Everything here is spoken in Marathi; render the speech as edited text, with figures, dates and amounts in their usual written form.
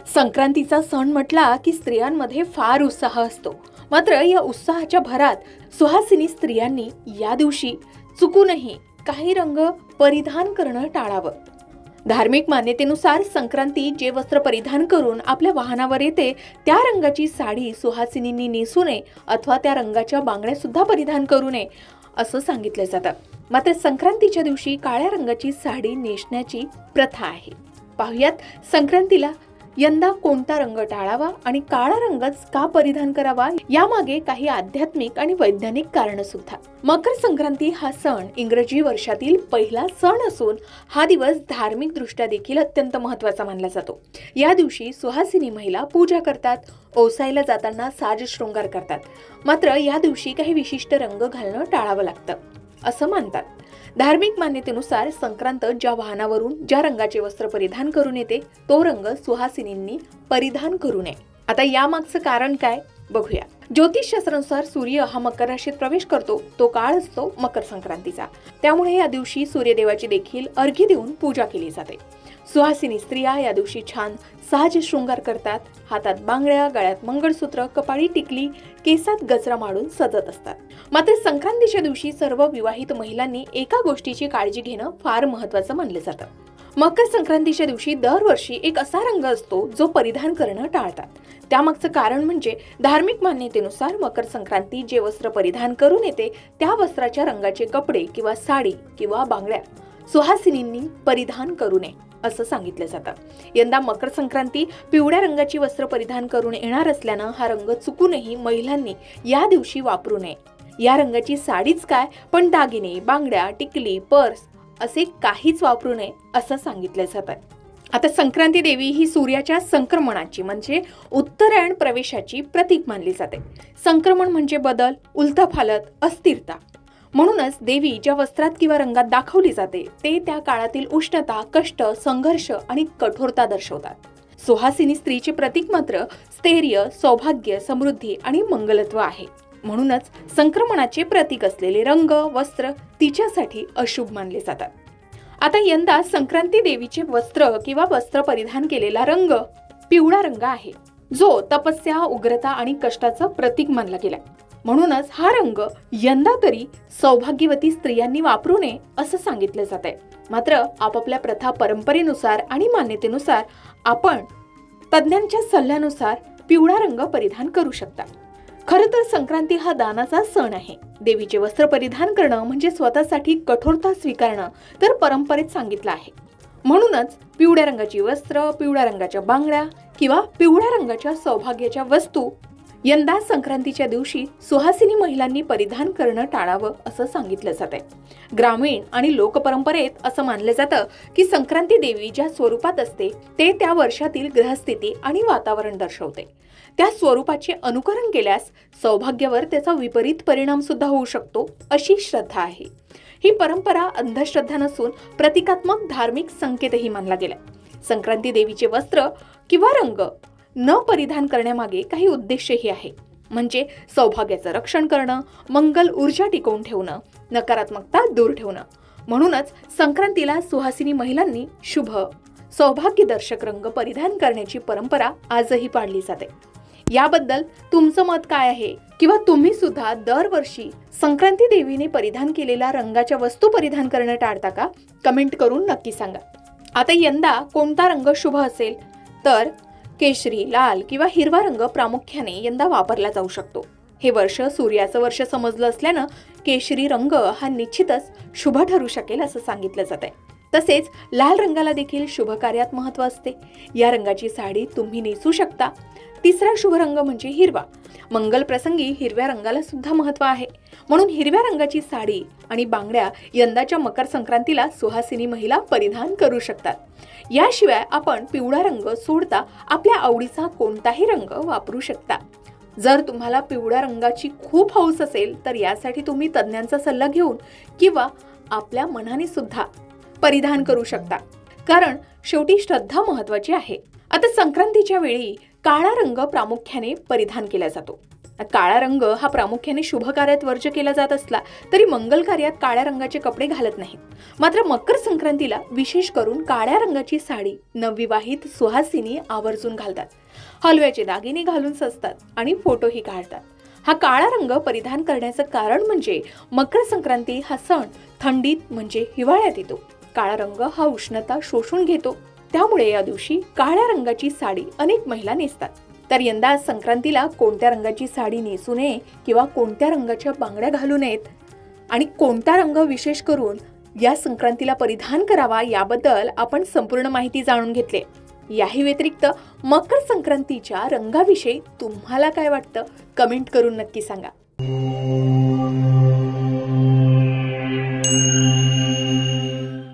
संक्रांतीचा सण म्हटला की स्त्रियांमध्ये फार उत्साह असतो. मात्र या उत्साहाच्या भरात सुहासिनी स्त्रियांनी या दिवशी चुकूनही काही रंग परिधान करणं टाळावं. धार्मिक मान्यतेनुसार संक्रांती जे वस्त्र परिधान करून आपल्या वाहनावर येते त्या रंगाची साडी सुहासिनींनी नेसू नये अथवा त्या रंगाच्या बांगड्या सुद्धा परिधान करू नये असं सांगितलं जातं. मात्र संक्रांतीच्या दिवशी काळ्या रंगाची साडी नेसण्याची प्रथा आहे. पाहुयात संक्रांतीला यंदा कोणता रंग टाळावा आणि काळा रंगच का परिधान करावा यामागे काही आध्यात्मिक आणि वैज्ञानिक कारण सुद्धा. मकर संक्रांती हा सण इंग्रजी वर्षातील पहिला सण असून हा दिवस धार्मिक दृष्ट्या देखील अत्यंत महत्त्वाचा मानला जातो. या दिवशी सुहासिनी महिला पूजा करतात, ओसायला जाताना साज शृंगार करतात. मात्र या दिवशी काही विशिष्ट रंग घालणं टाळावं लागतं असं मानतात. धार्मिक मान्यतेनुसार संक्रांत ज्या वाहनावरून ज्या रंगाचे वस्त्र परिधान करून येते तो रंग सुहासिनींनी परिधान करू नये. आता यामागचं कारण काय बघूया. ज्योतिषशास्त्रानुसार सूर्य हा मकर राशीत प्रवेश करतो तो काळ असतो मकर संक्रांतीचा. त्यामुळे या दिवशी सूर्यदेवाची देखील अर्घ्य देऊन पूजा केली जाते. सुहासिनी स्त्रिया या दिवशी छान साज शृंगार करतात. हातात बांगड्या, गळ्यात मंगळसूत्र, कपाळी टिकली, केसात गजरा मारून सजत असतात. मात्र संक्रांतीच्या दिवशी सर्व विवाहित महिलांनी एका गोष्टीची काळजी घेणं फार महत्त्वाचं मानलं जातं. मकर संक्रांतीच्या दिवशी दरवर्षी एक असा रंग असतो जो परिधान करणं टाळतात. त्यामागचं कारण म्हणजे धार्मिक मान्यतेनुसार मकर संक्रांती जे वस्त्र परिधान करून येते त्या वस्त्राच्या रंगाचे कपडे किंवा साडी किंवा बांगड्या सुहासिनींनी परिधान करू नये असं सांगितलं जातं. यंदा मकर संक्रांती पिवळ्या रंगाची वस्त्र परिधान करून येणार असल्यानं हा रंग चुकूनही महिलांनी या दिवशी वापरू नये. या रंगाची साडीच काय पण दागिने, बांगड्या, टिकली, पर्स असे काहीच वापरू नये असं सांगितलं जातं. आता संक्रांती देवी ही सूर्याच्या संक्रमणाची म्हणजे उत्तरायण प्रवेशाची प्रतीक मानली जाते. संक्रमण म्हणजे बदल, उलथापालथ, अस्थिरता. म्हणूनच देवी ज्या वस्त्रात किंवा रंगात दाखवली जाते ते त्या काळातील उष्णता, कष्ट, संघर्ष आणि कठोरता दर्शवतात. सुहासिनी स्त्रीचे प्रतीक मात्र स्थैर्य, सौभाग्य, समृद्धी आणि मंगलत्व आहे. म्हणूनच संक्रमणाचे प्रतीक असलेले रंग, वस्त्र तिच्यासाठी अशुभ मानले जातात. आता यंदा संक्रांती देवीचे वस्त्र किंवा वस्त्र परिधान केलेला रंग पिवळा रंग आहे जो तपस्या, उग्रता आणि कष्टाचं प्रतीक मानला गेलाय. म्हणूनच हा रंग यंदा तरी सौभाग्यवती स्त्रियांनी वापरू नये असं सांगितलं जात आहे. मात्र आपापल्या प्रथा, परंपरेनुसार आणि मान्यतेनुसार आपण तज्ञांच्या सल्ल्यानुसार पिवळा रंग परिधान करू शकता. खरं तर संक्रांती हा दानाचा सण आहे. देवीचे वस्त्र परिधान करणं म्हणजे स्वतःसाठी कठोरता स्वीकारणं तर परंपरेत सांगितलं आहे. म्हणूनच पिवळ्या रंगाची वस्त्र, पिवळ्या रंगाच्या बांगड्या किंवा पिवळ्या रंगाच्या सौभाग्याच्या वस्तू यंदा संक्रांतीच्या दिवशी सुहासिनी महिलांनी परिधान करणं टाळावं असं सांगितलं जात आहे. ग्रामीण आणि लोकपरंपरेत असं मानलं जातं की संक्रांती देवी ज्या स्वरूपात असते ते त्या वर्षातील ग्रहस्थिती आणि वातावरण दर्शवते. त्या स्वरूपाचे अनुकरण केल्यास सौभाग्यावर त्याचा विपरीत परिणाम सुद्धा होऊ शकतो अशी श्रद्धा आहे. ही परंपरा अंधश्रद्धा नसून प्रतिकात्मक धार्मिक संकेतही मानला गेलाय. संक्रांती देवीचे वस्त्र किंवा रंग न परिधान करण्यामागे काही उद्देशही आहे. म्हणजे सौभाग्याचं रक्षण करणं, मंगल ऊर्जा टिकवून ठेवणं, नकारात्मकता दूर ठेवणं. म्हणूनच संक्रांतीला सुहासिनी महिलांनी शुभ, सौभाग्यदर्शक रंग परिधान करण्याची परंपरा आजही पाळली जाते. याबद्दल तुमचं मत काय आहे? किंवा तुम्ही सुद्धा दरवर्षी संक्रांती देवीने परिधान केलेल्या रंगाच्या वस्तू परिधान करणं टाळता का? कमेंट करून नक्की सांगा. आता यंदा कोणता रंग शुभ असेल तर केशरी, लाल किंवा हिरवा रंग प्रामुख्याने यंदा वापरला जाऊ शकतो. हे वर्ष सूर्याचं वर्ष समजलं असल्यानं केशरी रंग हा निश्चितच शुभ ठरू शकेल असं सांगितलं जात आहे. तसेच लाल रंगाला देखील शुभ कार्यात महत्त्व असते. या रंगाची साडी तुम्ही नेसू शकता. तिसरा शुभ रंग म्हणजे हिरवा. मंगल प्रसंगी हिरव्या रंगाला सुद्धा महत्त्व आहे. म्हणून हिरव्या रंगाची साडी आणि बांगड्या यंदाच्या मकर संक्रांतीला सुहासिनी महिला परिधान करू शकतात. याशिवाय आपण पिवळा रंग सोडता आपल्या आवडीचा कोणताही रंग वापरू शकता. जर तुम्हाला पिवळ्या रंगाची खूप हौस असेल तर यासाठी तुम्ही तज्ञांचा सल्ला घेऊन किंवा आपल्या मनाने सुद्धा परिधान करू शकता. कारण शेवटी श्रद्धा महत्त्वाची आहे. आता संक्रांतीच्या वेळी काळा रंग प्रामुख्याने परिधान केला जातो. काळा रंग हा प्रामुख्याने शुभ कार्यात वर्ज्य केला जात असला तरी मंगल कार्यात काळ्या रंगाचे कपडे घालत नाहीत। मात्र मकर संक्रांतीला विशेष करून काळ्या रंगाची साडी नवविवाहित सुहासिनी आवर्जून घालतात, हलव्याचे दागिने घालून सजतात आणि फोटोही काढतात। हा काळा रंग परिधान करण्याचं कारण म्हणजे मकर संक्रांती हा सण थंडीत म्हणजे हिवाळ्यात येतो। काळा रंग हा उष्णता शोषून घेतो, त्यामुळे या दिवशी काळ्या रंगाची साडी अनेक महिला नेसतात। तर यंदा संक्रांतीला कोणत्या रंगाची साडी नेसू नये किंवा कोणत्या रंगाच्या बांगड्या घालू नयेत आणि कोणता रंग विशेष करून या संक्रांतीला परिधान करावा याबद्दल आपण संपूर्ण माहिती जाणून घेतली। याही व्यतिरिक्त मकर संक्रांतीच्या रंगाविषयी तुम्हाला काय वाटतं कमेंट करून नक्की सांगा।